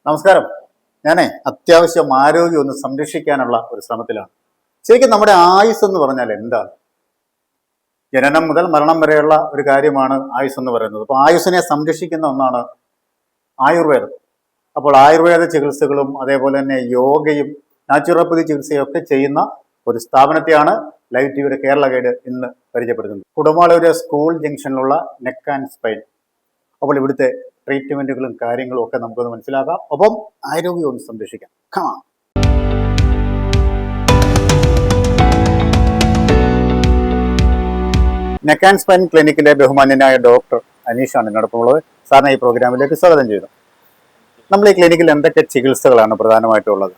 നമസ്കാരം. ഞാനേ അത്യാവശ്യം ആരോഗ്യം ഒന്ന് സംരക്ഷിക്കാനുള്ള ഒരു ശ്രമത്തിലാണ്. ശരിക്കും നമ്മുടെ ആയുസ് എന്ന് പറഞ്ഞാൽ എന്താണ്? ജനനം മുതൽ മരണം വരെയുള്ള ഒരു കാര്യമാണ് ആയുസ് എന്ന് പറയുന്നത്. അപ്പോൾ ആയുസ്സിനെ സംരക്ഷിക്കുന്ന ഒന്നാണ് ആയുർവേദം. അപ്പോൾ ആയുർവേദ ചികിത്സകളും അതേപോലെ തന്നെ യോഗയും നാച്ചുറോപ്പതി ചികിത്സയും ഒക്കെ ചെയ്യുന്ന ഒരു സ്ഥാപനത്തെയാണ് ലൈവ് ടിവിയുടെ കേരള ഗൈഡ് ഇന്ന് പരിചയപ്പെടുത്തുന്നത്. കുടമാളൂര് സ്കൂൾ ജംഗ്ഷനിലുള്ള നെക്ക് ആൻഡ് സ്പൈൻ. അപ്പോൾ ഇവിടുത്തെ ട്രീറ്റ്മെന്റുകളും കാര്യങ്ങളും ഒക്കെ നമുക്കൊന്ന് മനസ്സിലാക്കാം, ഒപ്പം ആരോഗ്യം ഒന്ന് സംരക്ഷിക്കാം. കമാ നെക്ക് ആൻഡ് സ്പൈൻ ക്ലിനിക്കിലെ ബഹുമാന്യനായ ഡോക്ടർ അനീഷാണ് എന്നോടൊപ്പമുള്ളത്. സാറിനെ ഈ പ്രോഗ്രാമിലേക്ക് സ്വാഗതം ചെയ്തു. നമ്മൾ ഈ ക്ലിനിക്കിൽ എന്തൊക്കെ ചികിത്സകളാണ് പ്രധാനമായിട്ടുള്ളത്?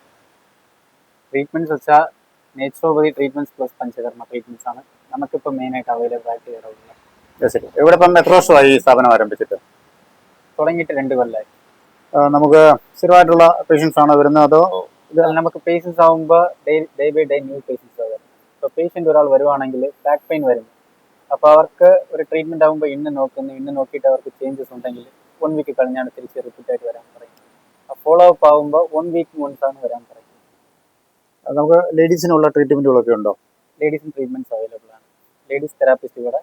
ട്രീറ്റ്മെന്റ്സ് വെച്ചാൽ naturopathy treatments plus panchakarma treatments ആണ് നമുക്കിപ്പോൾ മെയിനായിട്ട് അവൈലബിൾ ആയിട്ട് വരുന്നത്. ശരി. ഇവിടെ ഇപ്പം എത്ര വർഷമായി ഈ സ്ഥാപനം ആരംഭിച്ചിട്ട്? തുടങ്ങിയിട്ട് 2 കൊല്ലമായി. നമുക്ക് സ്ഥിരമായിട്ടുള്ള പേഷ്യൻസ് ആണോ വരുന്നത്, അതോ നമുക്ക് പേഷ്യൻസ് ആകുമ്പോൾ day by day new patients വരും. ഇപ്പോൾ പേഷ്യൻ്റ് ഒരാൾ വരുവാണെങ്കിൽ ബാക്ക് പെയിൻ വരുന്നു, അപ്പോൾ അവർക്ക് ഒരു ട്രീറ്റ്മെന്റ് ആകുമ്പോൾ ഇന്ന് നോക്കിയിട്ട് അവർക്ക് ചേഞ്ചസ് ഉണ്ടെങ്കിൽ 1 വീക്ക് കഴിഞ്ഞാണ് തിരിച്ച് റിപ്പീറ്റ് ആയിട്ട് വരാൻ പറയുന്നത്. ഫോളോ അപ്പ് ആകുമ്പോൾ 1 വീക്ക് മുൻസാണ് വരാൻ പറയുന്നത്. നമുക്ക് ലേഡീസിനുള്ള ട്രീറ്റ്മെന്റുകളൊക്കെ ഉണ്ടോ? ലേഡീസിന് ട്രീറ്റ്മെന്റ്സ് അവൈലബിൾ ആണ്. ലേഡീസ് തെറാപ്പിസ്റ്റ് ഇവിടെ.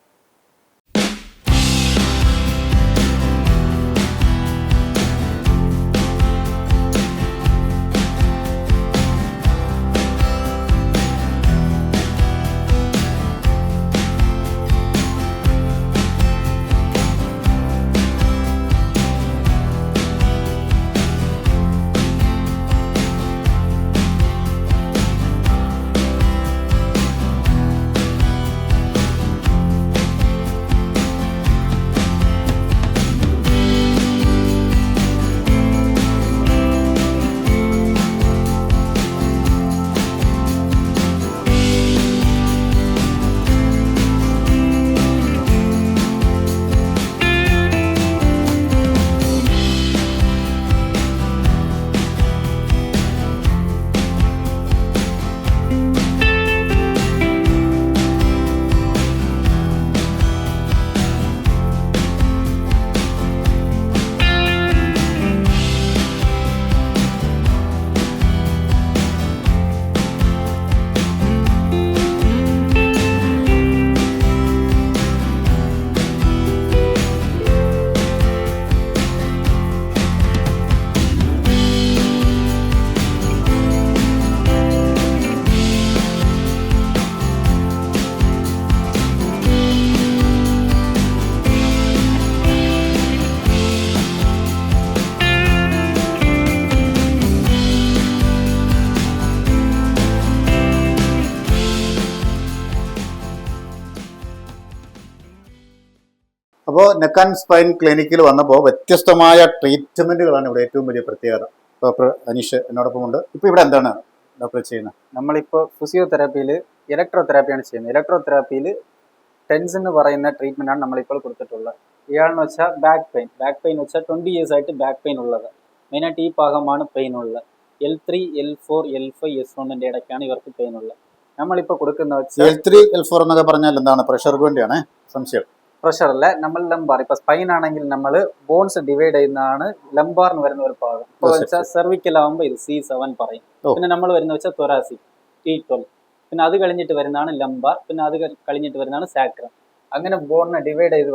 അപ്പോൾ നെക്ക് ആൻഡ് സ്പൈൻ ക്ലിനിക്കിൽ വന്നപ്പോൾ വ്യത്യസ്തമായ ട്രീറ്റ്മെന്റുകളാണ് ഇവിടെ ഏറ്റവും വലിയ പ്രത്യേകത. ഡോക്ടർ അനീഷ് എന്നോടൊപ്പമുണ്ട്. ഇപ്പോൾ ഇവിടെ എന്താണ് ഡോക്ടർ ചെയ്യുന്നത്? നമ്മളിപ്പോൾ ഫിസിയോതെറാപ്പിയിൽ ഇലക്ട്രോ തെറാപ്പിയാണ് ചെയ്യുന്നത്. ഇലക്ട്രോ തെറാപ്പിയിൽ ടെൻസ് എന്ന് പറയുന്ന ട്രീറ്റ്മെൻറ്റാണ് നമ്മളിപ്പോൾ കൊടുത്തിട്ടുള്ളത്. ഇയാളെന്ന് വെച്ചാൽ ബാക്ക് പെയിൻ വെച്ചാൽ 20 years ആയിട്ട് ബാക്ക് പെയിൻ ഉള്ളത്. മെയിനായിട്ട് ഈ ഭാഗമാണ് പെയിൻ ഉള്ളത്. L3, L4, L5, S1 ഇടയ്ക്കാണ് ഇവർക്ക് പെയിൻ ഉള്ളത്. നമ്മളിപ്പോൾ കൊടുക്കുന്ന വെച്ചാൽ L3, L4 എന്നൊക്കെ പറഞ്ഞാൽ എന്താണ്? പ്രഷർക്ക് വേണ്ടിയാണ് സംശയം? പ്രഷർ അല്ല, നമ്മൾ ലംബാർ. ഇപ്പൊ സ്പൈൻ ആണെങ്കിൽ നമ്മൾ ബോൺസ് ഡിവൈഡ് ചെയ്യുന്നതാണ് ലംബാർ എന്ന് വരുന്ന ഒരു ഭാഗം. ഇപ്പൊ വെച്ചാൽ സെർവിക്കൽ ആകുമ്പോൾ ഇത് C7 പറയും. പിന്നെ നമ്മൾ വരുന്ന വെച്ചാൽ തൊറാസിക് T12. പിന്നെ അത് കഴിഞ്ഞിട്ട് വരുന്നതാണ് ലംബാർ. പിന്നെ അത് കഴിഞ്ഞിട്ട് വരുന്നതാണ് സാക്രം. അങ്ങനെ ബോണിനെ ഡിവൈഡ് ചെയ്ത്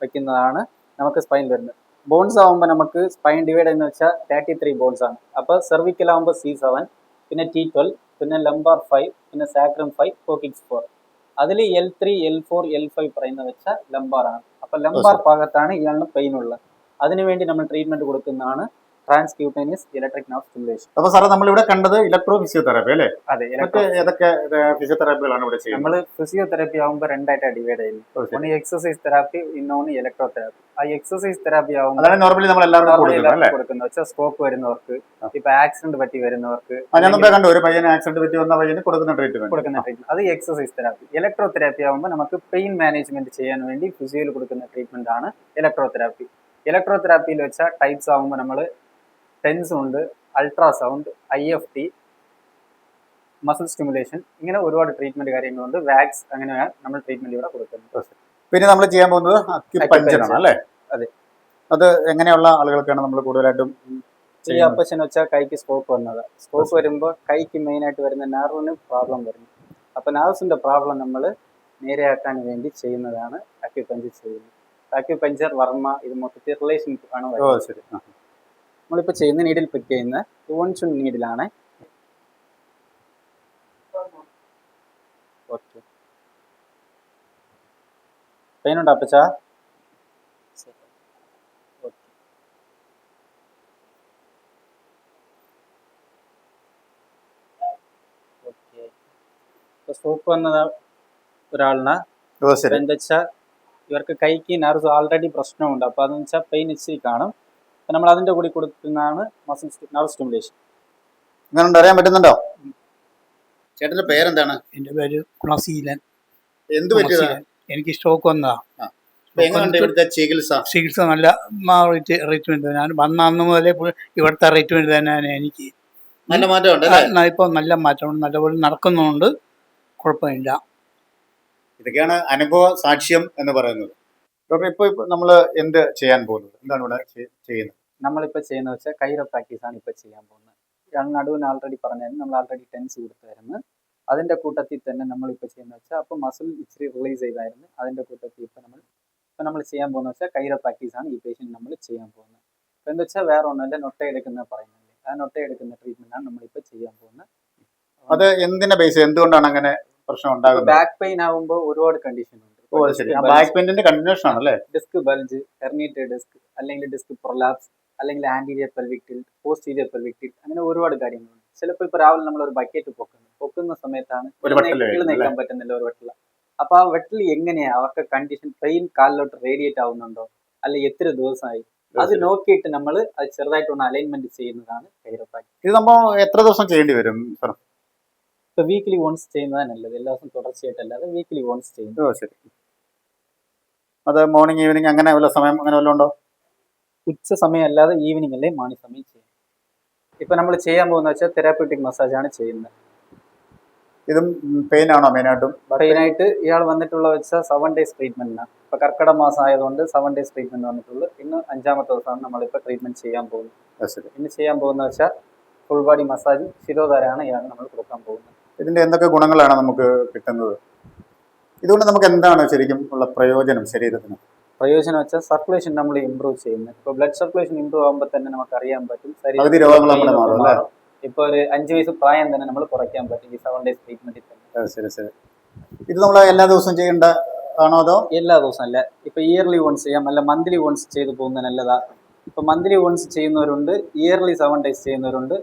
വെക്കുന്നതാണ് നമുക്ക് സ്പൈൻ വരുന്നത്. ബോൺസ് ആകുമ്പോൾ നമുക്ക് സ്പൈൻ ഡിവൈഡ് ചെയ്യുന്ന വെച്ചാൽ 33 ബോൺസ് ആണ്. അപ്പൊ സെർവിക്കൽ ആകുമ്പോൾ C7, പിന്നെ T12, പിന്നെ ലംബാർ 5, പിന്നെ സാക്രം 5, കോക്കിക്സ് 4. അതിൽ L3, L4, L5 പറയുന്നത് വെച്ചാൽ ലംബാറാണ്. അപ്പൊ ലംബാർ ഭാഗത്താണ് ഇയാളിന് പെയിൻ ഉള്ളത്. അതിനുവേണ്ടി നമ്മൾ ട്രീറ്റ്മെന്റ് കൊടുക്കുന്നതാണ് ട്രാൻസ്ക്യൂട്ടേനിയസ് ഇലക്ട്രിക് നെർവ് സ്റ്റിമുലേഷൻ. അപ്പോൾ സാറേ നമ്മളിവിടെ കണ്ടത് ഇലക്ട്രോ ഫിസിയോതെറാപ്പി അല്ലേ? അതെ. ഏതൊക്കെ ഫിസിയോതെറാപ്പികളാണ് ഇവിടെ ചെയ്യുന്നത്? നമ്മൾ ഫിസിയോതെറാപ്പി ആകുമ്പോൾ 2ആയിട്ട് ഡിവൈഡ് ചെയ്യുന്നു. ഒന്ന് എക്സസൈസ് തെറാപ്പി, ഇന്നൊന്ന് ഇലക്ട്രോ തെറാപ്പി. ആ എക്സസൈസ് തെറാപ്പി ആകുമ്പോൾ നോർമലി നമ്മൾ എല്ലാവർക്കും കൊടുക്കുന്നത് വെച്ചാൽ സ്ട്രോക്ക് വരുന്നവർക്ക്, ഇപ്പൊ ആക്സിഡന്റ് പറ്റി വരുന്നവർക്ക്, ഒരു പയ്യന് ആക്സിഡന്റ് പറ്റി വന്ന പയ്യന് കൊടുക്കുന്ന ട്രീറ്റ്മെന്റ് അത് എക്സസൈസ് തെറാപ്പി. ഇലക്ട്രോ തെറാപ്പി ആകുമ്പോൾ നമുക്ക് പെയിൻ മാനേജ്മെന്റ് ചെയ്യാൻ വേണ്ടി ഫിസിയോയിൽ കൊടുക്കുന്ന ട്രീറ്റ്മെന്റ് ആണ് ഇലക്ട്രോ തെറാപ്പി. ഇലക്ട്രോ തെറാപ്പിയിൽ വെച്ചാൽ ടൈപ്സ് ആകുമ്പോൾ നമ്മൾ ടെൻസ് ഉണ്ട്, അൾട്രാസൗണ്ട്, IFT, മസിൽ സ്റ്റിമുലേഷൻ, ഇങ്ങനെ ഒരുപാട് ട്രീറ്റ്മെന്റ് കാര്യങ്ങളുണ്ട്. വാക്സ്, അങ്ങനെയാണ് നമ്മൾ ട്രീറ്റ്മെന്റ് ഇവിടെ കൊടുക്കുന്നത്. പിന്നെ നമ്മൾ ചെയ്യാൻ പോകുന്നത് അക്യുപഞ്ചർ ആണ് അല്ലേ? അതെ. അത് എങ്ങനെയുള്ള ആളുകൾക്കാണ് നമ്മൾ കൂടുതലായിട്ടും ഈ അപ്പച്ചൻ വെച്ചാൽ കൈക്ക് സ്ട്രോക്ക് വന്നത്. സ്ട്രോക്ക് വരുമ്പോൾ കൈക്ക് മെയിനായിട്ട് വരുന്ന നെർവിന് പ്രോബ്ലം വരുന്നു. അപ്പോൾ നെർവ്സിൻ്റെ പ്രോബ്ലം നമ്മൾ നേരെയാക്കാൻ വേണ്ടി ചെയ്യുന്നതാണ് അക്യുപഞ്ചർ ചെയ്യുന്നത്. അക്യുപഞ്ചർ, വർമ്മ, ഇത് മൊത്തത്തിൽ റിലേഷൻ ആണ് വരുന്നത്. നമ്മളിപ്പോൾ ചെയ്യുന്ന നീഡിൽ പിക്ക് ചെയ്യുന്ന വോൺസുൺ നീഡിലാണ്. ഓക്കെ, പെയിനുണ്ടോ അപ്പച്ചാ? സ്ട്രോക്ക് വന്നത് ഒരാളിന് എന്താ വെച്ചാൽ ഇവർക്ക് കൈക്ക് നെർവ്സ് ഓൾറെഡി പ്രശ്നമുണ്ട്. അപ്പോൾ അതെന്ന് വെച്ചാൽ പെയിൻ ഇച്ചിരി കാണും. അപ്പം നമ്മൾ അതിൻ്റെ കൂടി കൊടുക്കുന്നതാണ് മസിൽ നെർവ് സ്റ്റിമുലേഷൻ. അങ്ങനെ അറിയാൻ പറ്റുന്നുണ്ടോ? ചേട്ടന്റെ പേരെന്താണ്? എൻ്റെ പേര് കുണശീലൻ. എന്ത് പറ്റിയതാണ്? എനിക്ക് സ്ട്രോക്ക് വന്നതാ. ചികിത്സ നല്ല ട്രീറ്റ്മെന്റ്. ഞാൻ വന്ന അന്ന് മുതലേ ഇവിടുത്തെ ട്രീറ്റ്മെന്റ് തന്നെയാണ് എനിക്ക്. നല്ല മാറ്റമുണ്ട്. ഇപ്പൊ നല്ല മാറ്റമുണ്ട്, നല്ലപോലെ നടക്കുന്നുണ്ട്, കുഴപ്പമില്ല. ഇതൊക്കെയാണ് അനുഭവ സാക്ഷ്യം എന്ന് പറയുന്നത്. ഡോക്ടർ, ഇപ്പൊ നമ്മൾ എന്ത് ചെയ്യാൻ പോകുന്നത്? എന്താണ് ഇവിടെ ചെയ്യുന്നത്? നമ്മളിപ്പോൾ ചെയ്യുന്നത് വെച്ചാൽ കൈറോ പ്രാക്ടീസ് ആണ് ഇപ്പോൾ ചെയ്യാൻ പോകുന്നത്. നടുവിന് ആൾറെഡി പറഞ്ഞായിരുന്നു, നമ്മൾ ആൾറെഡി ടെൻസ് കൊടുത്തായിരുന്നു. അതിൻ്റെ കൂട്ടത്തിൽ തന്നെ നമ്മളിപ്പോൾ ചെയ്യുന്നത് വെച്ചാൽ അപ്പോൾ മസിൽ ഇച്ചിരി റിലീസ് ചെയ്തായിരുന്നു. അതിൻ്റെ കൂട്ടത്തിൽ ഇപ്പോൾ നമ്മൾ ചെയ്യാൻ പോകുന്നത് വെച്ചാൽ കൈറോ പ്രാക്ടീസ് ആണ് ഈ പേഷ്യൻ്റ് നമ്മൾ ചെയ്യാൻ പോകുന്നത്. അപ്പോൾ എന്താ വെച്ചാൽ വേറെ ഒന്നുമല്ല, നൊട്ടയെടുക്കുന്ന പറയുന്നത്. ആ നൊട്ടയെടുക്കുന്ന ട്രീറ്റ്മെന്റ് ആണ് നമ്മളിപ്പോൾ ചെയ്യാൻ പോകുന്നത്. അത് എന്തിന്റെ ബേസ്, എന്തുകൊണ്ടാണ് അങ്ങനെ പ്രശ്നം ഉണ്ടാകുന്നത്? ബാക്ക് പെയിൻ ആകുമ്പോൾ ഒരുപാട് കണ്ടീഷൻ ഉണ്ട്. ബാക്ക് പെയിന്റെ കണ്ടിന്യൂഷൻ ആണല്ലേ? ഡിസ്ക് ബൾജ്, ഹെർണിയേറ്റഡ് ഡിസ്ക്, അല്ലെങ്കിൽ ഡിസ്ക് പ്രൊലാപ്സ്, അല്ലെങ്കിൽ anterior pelvic tilt, posterior pelvic tilt, അങ്ങനെ ഒരുപാട് കാര്യങ്ങളുണ്ട്. ചിലപ്പോൾ ഇപ്പോൾ രാവിലെ നമ്മൾ ഒരു ബക്കറ്റ് പൊക്കുന്ന സമയത്താണ് എഴുന്നേക്കാൻ പറ്റുന്നില്ല, ഒരു വെട്ടില. അപ്പൊ ആ വെട്ടിൽ എങ്ങനെയാ അവർക്ക് കണ്ടീഷൻ, പെയിൻ കാലിലോട്ട് റേഡിയേറ്റ് ആവുന്നുണ്ടോ, അല്ലെങ്കിൽ എത്ര ദിവസമായി, അത് നോക്കിയിട്ട് നമ്മൾ അത് ചെറുതായിട്ടൊന്ന് അലൈൻമെന്റ് ചെയ്യുന്നതാണ് കൈറോപ്രാക്ടർ. ഇത് നമ്മൾ എത്ര ദിവസം ചെയ്യേണ്ടി വരും? ഇപ്പൊ വീക്ക്ലി വൺസ് ചെയ്യുന്നതാണ് നല്ലത്. എല്ലാ ദിവസവും തുടർച്ചയായിട്ടല്ലാതെ വീക്ക്ലി വൺസ് ചെയ്യുന്നത്. ശരി. അത് മോർണിംഗ് ഈവനിങ് അങ്ങനെ വല്ല സമയം അങ്ങനെ വല്ലതും ഉണ്ടോ? ഉച്ച സമയം അല്ലാതെ ഈവനിങ് അല്ലേ മോർണിംഗ് സമയം ചെയ്യും. ഇപ്പൊ നമ്മൾ ചെയ്യാൻ പോകുന്ന വെച്ചാൽ തെറാപ്യൂട്ടിക് മസാജ് ആണ് ചെയ്യുന്നത്. ഇതും പെയിൻ ആണോ മെയിനായിട്ടും? പെയിനായിട്ട് ഇയാൾ വന്നിട്ടുള്ള വെച്ചാൽ 7 days ട്രീറ്റ്മെന്റിനാണ്. ഇപ്പൊ കർക്കിടക മാസം ആയതുകൊണ്ട് 7 days ട്രീറ്റ്മെന്റ് വന്നിട്ടുള്ളൂ. ഇന്ന് 5ാമത്തെ ദിവസമാണ് നമ്മളിപ്പോൾ ട്രീറ്റ്മെന്റ് ചെയ്യാൻ പോകുന്നത്. ഇന്ന് ചെയ്യാൻ പോകുന്ന വെച്ചാൽ ഫുൾ ബോഡി മസാജ്, ശിരോധാരമാണ് ഇയാൾ നമ്മൾ കൊടുക്കാൻ പോകുന്നത്. ഇതിന്റെ എന്തൊക്കെ ഗുണങ്ങളാണ് നമുക്ക് കിട്ടുന്നത്? ഇതുകൊണ്ട് നമുക്ക് എന്താണ് ശരിക്കും ഉള്ള പ്രയോജനം ശരീരത്തിന്? പ്രയോജനം വെച്ചാൽ സർക്കുലേഷൻ നമ്മൾ ഇമ്പ്രൂവ് ചെയ്യുന്നത്. ഇപ്പോൾ ബ്ലഡ് സർക്കുലേഷൻ ഇമ്പ്രൂവ് ആകുമ്പോൾ തന്നെ നമുക്ക് അറിയാൻ പറ്റും ഇപ്പൊ ഒരു 5 വയസ്സ് പ്രായം തന്നെ നമ്മൾ കുറയ്ക്കാൻ പറ്റും ഈ 7 days ട്രീറ്റ്മെന്റിൽ തന്നെ. ശരി ശരി. ഇത് നമ്മൾ എല്ലാ ദിവസവും ചെയ്യേണ്ട ആണോ അതോ? എല്ലാ ദിവസവും അല്ല, ഇപ്പൊ ഇയർലി വൺസ് ചെയ്യാം, അല്ല മന്ത്ലി വൺസ് ചെയ്തു പോകുന്നത് നല്ലതാ. ഇപ്പൊ മന്ത്ലി വൺസ് ചെയ്യുന്നവരുണ്ട്, ഇയർലി 7 days ചെയ്യുന്നവരുണ്ട്.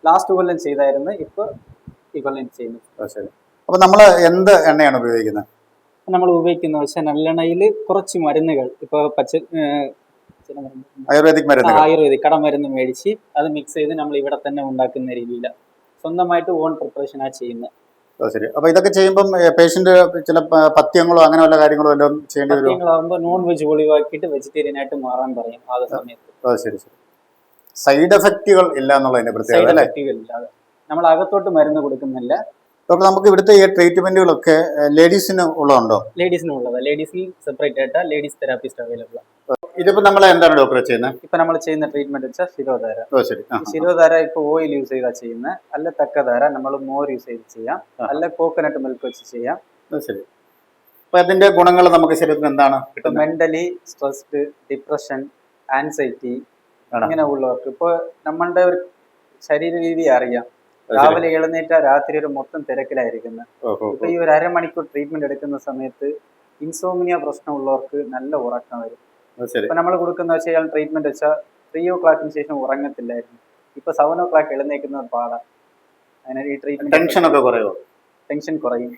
ലാസ്റ്റ് കൊല്ലം ചെയ്തായിരുന്നു, ഇപ്പൊ ഈ കൊല്ലം ചെയ്യുന്നു. ശരി. അപ്പൊ നമ്മൾ എന്ത് എണ്ണയാണ് ഉപയോഗിക്കുന്നത്? നമ്മൾ ഉപയോഗിക്കുന്ന വെച്ചാൽ നല്ലെണ്ണയിൽ കുറച്ച് മരുന്നുകൾ, ഇപ്പൊ ആയുർവേദിക് കടമരുന്ന് മേടിച്ച് അത് മിക്സ് ചെയ്ത് നമ്മൾ ഇവിടെ തന്നെ ഉണ്ടാക്കുന്ന രീതിയില സ്വന്തമായിട്ട് ഓൺ പ്രിപ്പറേഷൻ ആ ചെയ്യുന്നത്. ശരി. അപ്പൊ ഇതൊക്കെ ചെയ്യുമ്പോൾ പേഷ്യന്റ് ചില പഥ്യങ്ങളോ അങ്ങനെ വല്ല കാര്യങ്ങളോ എല്ലാം ചെയ്യേണ്ടി വരും? പഥ്യങ്ങളാകുമ്പോൾ നോൺ വെജ് ഒഴിവാക്കിയിട്ട് വെജിറ്റേറിയൻ ആയിട്ട് മാറാൻ പറയും ആ സമയത്ത്. ശരി ശരി. സൈഡ് എഫക്റ്റുകൾ ഇല്ല എന്നുള്ളതിന്റെ പ്രത്യേകത. സൈഡ് എഫക്റ്റുകൾ ഇല്ലാതെ നമ്മൾ അകത്തോട്ട് മരുന്ന് കൊടുക്കുന്നില്ല. ഡോക്ടർ, നമുക്ക് ഇവിടുത്തെ ഈ ട്രീറ്റ്മെന്റുകളൊക്കെ ലേഡീസിന് ഉള്ളതുണ്ടോ? ലേഡീസിന് ഉള്ളത്, ലേഡീസിന് സെപ്പറേറ്റ് ആയിട്ട് ലേഡീസ് തെറാപ്പിസ്റ്റ് അവൈലബിൾ. ഇതിപ്പോ നമ്മൾ എന്താണ് ഡോക്ടർ ചെയ്യുന്നത്? ഇപ്പൊ നമ്മൾ ചെയ്യുന്ന ട്രീറ്റ്മെന്റ് വെച്ചാൽ ശിരോധാര. ശിരോധാര ഇപ്പൊ ഓയിൽ യൂസ് ചെയ്താ ചെയ്യുന്നത്, അല്ല തക്കധാര നമ്മൾ മോർ യൂസ് ചെയ്ത് ചെയ്യാം, അല്ല കോക്കനട്ട് മിൽക്ക് വെച്ച് ചെയ്യാം. ശരി. അപ്പൊ അതിന്റെ ഗുണങ്ങൾ നമുക്ക് ശരീരത്തിന് എന്താണ്? മെന്റലി സ്ട്രെസ്ഡ്, ഡിപ്രഷൻ, ആൻസൈറ്റി ഇങ്ങനെ ഉള്ളവർക്ക് ഇപ്പൊ നമ്മളുടെ ഒരു ശരീര രീതി അറിയാം. രാവിലെ എഴുന്നേറ്റ രാത്രി ഒരു മൊത്തം തിരക്കിലായിരിക്കുന്നത്. ഇപ്പൊ ഈ ഒരു അരമണിക്കൂർ ട്രീറ്റ്മെന്റ് എടുക്കുന്ന സമയത്ത് ഇൻസോമിനിയ പ്രശ്നമുള്ളവർക്ക് നല്ല ഉറക്കം വരും. ഇപ്പൊ നമ്മൾ കൊടുക്കുന്ന വെച്ചാൽ ട്രീറ്റ്മെന്റ് വെച്ചാൽ 3 o'clock ശേഷം ഉറങ്ങത്തില്ലായിരുന്നു. ഇപ്പൊ 7 o'clock എഴുന്നേക്കുന്നത് പാടാ. അങ്ങനെ ഈ ട്രീറ്റ്മെന്റ് ടെൻഷൻ കുറയും.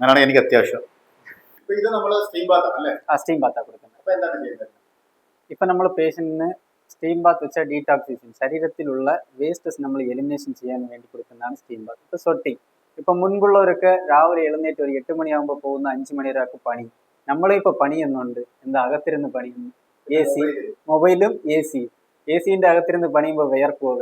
അങ്ങനെയാണ് എനിക്ക് അത്യാവശ്യം. സ്റ്റീം ബാത്താ കൊടുക്കുന്നത്. ഇപ്പൊ നമ്മൾ പേഷ്യന്റിന് സ്റ്റീം ബാത്ത് വെച്ചാൽ ഡീടോക്സിഫിക്കേഷൻ, ശരീരത്തിലുള്ള വേസ്റ്റസ് നമ്മൾ എലിമിനേഷൻ ചെയ്യാൻ വേണ്ടി കൊടുക്കുന്നതാണ് സ്റ്റീം ബാത്ത്. ഇപ്പൊ സ്വെറ്റിംഗ്, ഇപ്പൊ മുൻപുള്ളവരൊക്കെ രാവിലെ എഴുന്നേറ്റ് ഒരു 8 മണിയാകുമ്പോൾ പോകുന്ന 5 മണി വരെയൊക്കെ പണി. നമ്മളിപ്പോ പണിയുന്നുണ്ട്, എന്താ അകത്തിരുന്ന് പണിയുന്നു, AC മൊബൈലും എ സിന്റെ അകത്തിരുന്ന് പണിയുമ്പോൾ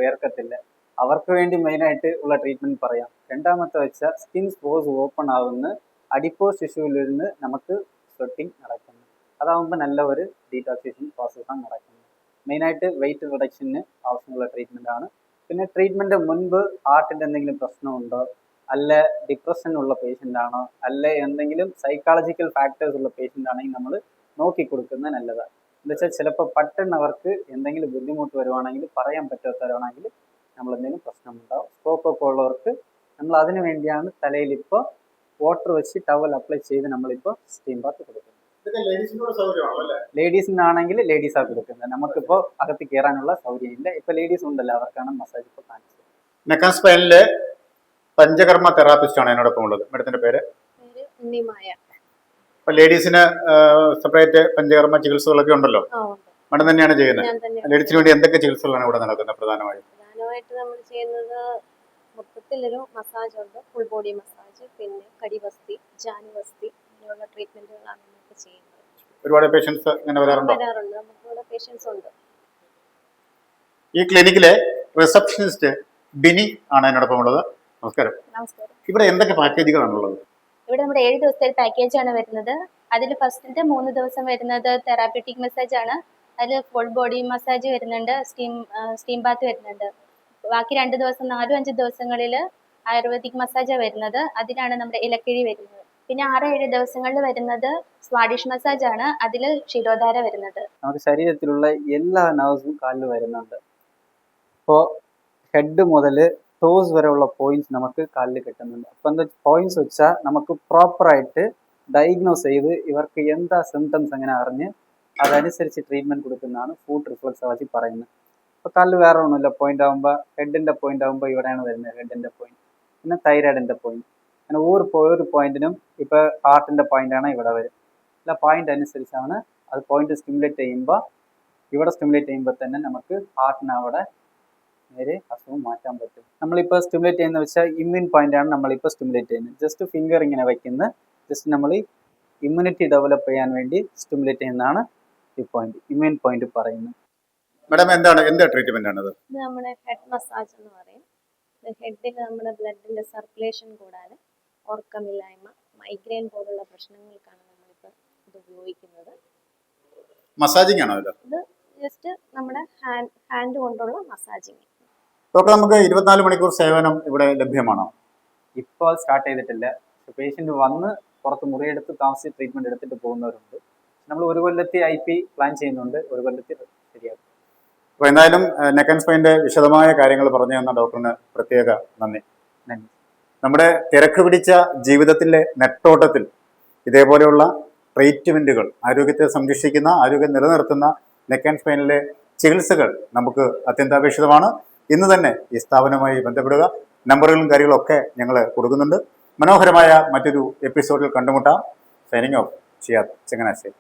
വേർക്കത്തില്ല. അവർക്ക് വേണ്ടി മെയിനായിട്ട് ഉള്ള ട്രീറ്റ്മെന്റ് പറയാം. രണ്ടാമത്തെ വെച്ചാൽ സ്കിൻ സ്പോസ് ഓപ്പൺ ആവുന്ന അഡിപ്പോസ് ടിഷ്യൂവിൽ നിന്ന് നമുക്ക് സ്വെറ്റിംഗ് നടക്കുന്നു. അതാവുമ്പോൾ നല്ല ഒരു ഡീടോക്സിഫിക്കേഷൻ പ്രോസസ്സാണ് നടക്കുന്നത്. മെയിനായിട്ട് വെയിറ്റ് റിഡക്ഷന് ആവശ്യമുള്ള ട്രീറ്റ്മെൻ്റ് ആണ്. പിന്നെ ട്രീറ്റ്മെൻറ്റ് മുൻപ് ഹാർട്ടിൻ്റെ എന്തെങ്കിലും പ്രശ്നമുണ്ടോ, അല്ല ഡിപ്രഷൻ ഉള്ള പേഷ്യൻ്റ് ആണോ, അല്ല എന്തെങ്കിലും സൈക്കോളജിക്കൽ ഫാക്ടേഴ്സ് ഉള്ള പേഷ്യൻ്റ് ആണെങ്കിൽ നമ്മൾ നോക്കി കൊടുക്കുന്നത് നല്ലതാണ്. എന്താ വെച്ചാൽ ചിലപ്പോൾ പെട്ടെന്ന് അവർക്ക് എന്തെങ്കിലും ബുദ്ധിമുട്ട് വരുവാണെങ്കിൽ, പറയാൻ പറ്റാത്തവരാണെങ്കിൽ നമ്മൾ എന്തെങ്കിലും പ്രശ്നമുണ്ടാവും. സ്ട്രോക്ക് ഒക്കെ ഉള്ളവർക്ക് നമ്മൾ അതിനു വേണ്ടിയാണ് തലയിൽ ഇപ്പോൾ വാട്ടർ വെച്ച് ടവൽ അപ്ലൈ ചെയ്ത് നമ്മളിപ്പോൾ സ്റ്റീം ബാത്ത് കൊടുക്കുന്നത്. ലേഡീസിനാണെങ്കിൽ ലേഡീസാണ് കൊടുക്കുന്നത്. നമുക്കിപ്പോൾ അകത്ത് കയറാനുള്ള സൗകര്യമില്ല. ഇപ്പോൾ ലേഡീസ് ഉണ്ടല്ലോ, അവർക്കാണ് മസാജ് ഇപ്പോൾ കാണിച്ചത്. നെക്കാൻ സ്പൈനിലെ പഞ്ചകർമ്മ തെറാപ്പിസ്റ്റ് ആണ് എന്നോടൊപ്പം ഉള്ളത്. മേഡത്തിന്റെ പേര്? ഉണ്ണിമായ. അപ്പൊ ലേഡീസിന് സെപ്പറേറ്റ് പഞ്ചകർമ്മ ചികിത്സകളൊക്കെ ഉണ്ടല്ലോ, മേഡം തന്നെയാണ് ചെയ്യുന്നത്. ലേഡീസിന് വേണ്ടി എന്തൊക്കെ ചികിത്സകളാണ് ഇവിടെ നടക്കുന്നത്? പ്രധാനമായിട്ട് നമ്മൾ ചെയ്യുന്നത് മൊത്തത്തിലൊരു മസാജ് ഉണ്ട്, ഫുൾ ബോഡി മസാജ്, പിന്നെ കടിവസ്തി, ജാനുവസ്തി, അങ്ങനെയുള്ള ട്രീറ്റ്മെന്റുകളാണ് നമുക്ക് ചെയ്യുന്നത്. ഒരുപാട് പേഷ്യൻസ് ഇങ്ങനെ വരാറുണ്ട്. നമുക്കിവിടെ പേഷ്യൻസ് ഉണ്ട്. ഈ ക്ലിനിക്കിലെ റിസപ്ഷനിസ്റ്റ് ബിനി ആണ് എന്നോടൊപ്പം ഉള്ളത്. നമസ്കാരം. നമസ്കാരം. ഇവിടെ എന്തൊക്കെ പാക്കേജുകളാണുള്ളത്? ഇവിടെ നമ്മുടെ 7 ദിവസത്തെ പാക്കേജ് ആണ് വരുന്നത്. അതിൽ ഫസ്റ്റിന്റെ 3 ദിവസം വരുന്നത് തെറാപ്യൂട്ടിക് മസാജ് ആണ്. അതിൽ ഫുൾ ബോഡി മസാജ് വരുന്നുണ്ട്, സ്റ്റീം ബാത്ത് വരുന്നുണ്ട്. ബാക്കി 2 ദിവസം 4-5 ദിവസങ്ങളിൽ ആയുർവേദിക് മസാജാണ് വരുന്നത്. അതിലാണ് നമ്മുടെ ഇലക്കിഴി വരുന്നത്. പിന്നെ 6-7 ദിവസങ്ങളിൽ വരുന്നത് സ്വാഡിഷ് മസാജ് ആണ്. അതിൽ ശിരോധാര വരുന്നത്. നമുക്ക് ശരീരത്തിലുള്ള എല്ലാ നർവ്സും കാലിൽ വരുന്നുണ്ട്. ഇപ്പോൾ ഹെഡ് മുതൽ ടോസ് വരെയുള്ള പോയിന്റ്സ് നമുക്ക് കാലിൽ കിട്ടുന്നുണ്ട്. അപ്പോൾ എന്താ പോയിന്റ്സ് വെച്ചാൽ നമുക്ക് പ്രോപ്പറായിട്ട് ഡയഗ്നോസ് ചെയ്ത് ഇവർക്ക് എന്താ സിംറ്റംസ് അങ്ങനെ അറിഞ്ഞ് അതനുസരിച്ച് ട്രീറ്റ്മെൻറ്റ് കൊടുക്കുന്നതാണ് ഫുഡ് റിഫ്ലക്സോളജി പറയുന്നത്. ഇപ്പോൾ കാലിൽ വേറെ ഒന്നുമില്ല. പോയിന്റ് ആകുമ്പോൾ ഹെഡിൻ്റെ പോയിന്റ് ആകുമ്പോൾ ഇവിടെയാണ് വരുന്നത്, ഹെഡിൻ്റെ പോയിന്റ്. പിന്നെ തൈറോയിഡിൻ്റെ പോയിന്റ്. അങ്ങനെ ഒരു പോയിന്റിനും ഇപ്പോൾ ഹാർട്ടിൻ്റെ പോയിന്റാണ് ഇവിടെ വരും. അല്ല പോയിന്റ് അനുസരിച്ചാണ് അത് പോയിന്റ് സ്റ്റിമുലേറ്റ് ചെയ്യുമ്പോൾ, ഇവിടെ സ്റ്റിമുലേറ്റ് ചെയ്യുമ്പോൾ തന്നെ നമുക്ക് ഹാർട്ടിന് അവിടെ നേരെ അസുഖം മാറ്റാൻ പറ്റും. നമ്മളിപ്പോൾ സ്റ്റിമുലേറ്റ് ചെയ്യുന്ന വെച്ചാൽ ഇമ്മ്യൂൺ പോയിന്റാണ് നമ്മളിപ്പോൾ സ്റ്റിമുലേറ്റ് ചെയ്യുന്നത്. ജസ്റ്റ് ഫിംഗർ ഇങ്ങനെ വയ്ക്കുന്നത്, ജസ്റ്റ് നമ്മൾ ഇമ്മ്യൂണിറ്റി ഡെവലപ്പ് ചെയ്യാൻ വേണ്ടി സ്റ്റിമുലേറ്റ് ചെയ്യുന്നതാണ് ഈ പോയിന്റ്, ഇമ്മ്യൂൺ പോയിന്റ് പറയുന്നത്. മാഡം എന്താ ട്രീറ്റ്മെന്റ് ആണത്? ഇത് നമ്മുടെ ഹെഡ് മസാജ് എന്ന് പറയും. ഹെഡിൽ നമ്മുടെ ബ്ലഡിന്റെ സർക്കുലേഷൻ കൂടാതെ ഉറക്കമില്ലായ്മ, മൈഗ്രെയിൻ പോലുള്ള പ്രശ്നങ്ങൾക്കാണ് നമ്മളിപ്പോൾ ഇത് ഉപയോഗിക്കുന്നത്. മസാജിങ് ആണോ ഇത്? ജസ്റ്റ് നമ്മുടെ ഹാൻഡ് കൊണ്ടുള്ള മസാജിങ്. ഡോക്ടർ, നമുക്ക് 24 മണിക്കൂർ സേവനം ഇവിടെ ലഭ്യമാണോ? ഇപ്പോൾ സ്റ്റാർട്ട് ചെയ്തിട്ടില്ല. പേഷ്യന്റ് വന്ന് പുറത്ത് മുറിയെടുത്ത് താമസിച്ച് ട്രീറ്റ്മെന്റ് എടുത്തിട്ട് പോകുന്നവരുണ്ട്. നമ്മൾ ഒരു കൊല്ലത്തെ IP പ്ലാൻ ചെയ്യുന്നുണ്ട്, ഒരു കൊല്ലത്തിൽ ശരിയാക്കും. അപ്പോൾ എന്തായാലും നെക്കൻ സ്പൈൻ്റെ വിശദമായ കാര്യങ്ങൾ പറഞ്ഞു തന്ന ഡോക്ടറിന് പ്രത്യേക നന്ദി. നമ്മുടെ തിരക്ക് പിടിച്ച ജീവിതത്തിലെ നെട്ടോട്ടത്തിൽ ഇതേപോലെയുള്ള ട്രീറ്റ്മെന്റുകൾ, ആരോഗ്യത്തെ സംരക്ഷിക്കുന്ന, ആരോഗ്യം നിലനിർത്തുന്ന നെക്കൻ സ്പൈനിലെ ചികിത്സകൾ നമുക്ക് അത്യന്താപേക്ഷിതമാണ്. ഇന്ന് തന്നെ ഈ സ്ഥാപനവുമായി ബന്ധപ്പെടുക. നമ്പറുകളും കാര്യങ്ങളൊക്കെ ഞങ്ങൾ കൊടുക്കുന്നുണ്ട്. മനോഹരമായ മറ്റൊരു എപ്പിസോഡിൽ കണ്ടുമുട്ടാം. Signing off, Shiyad Changanassery.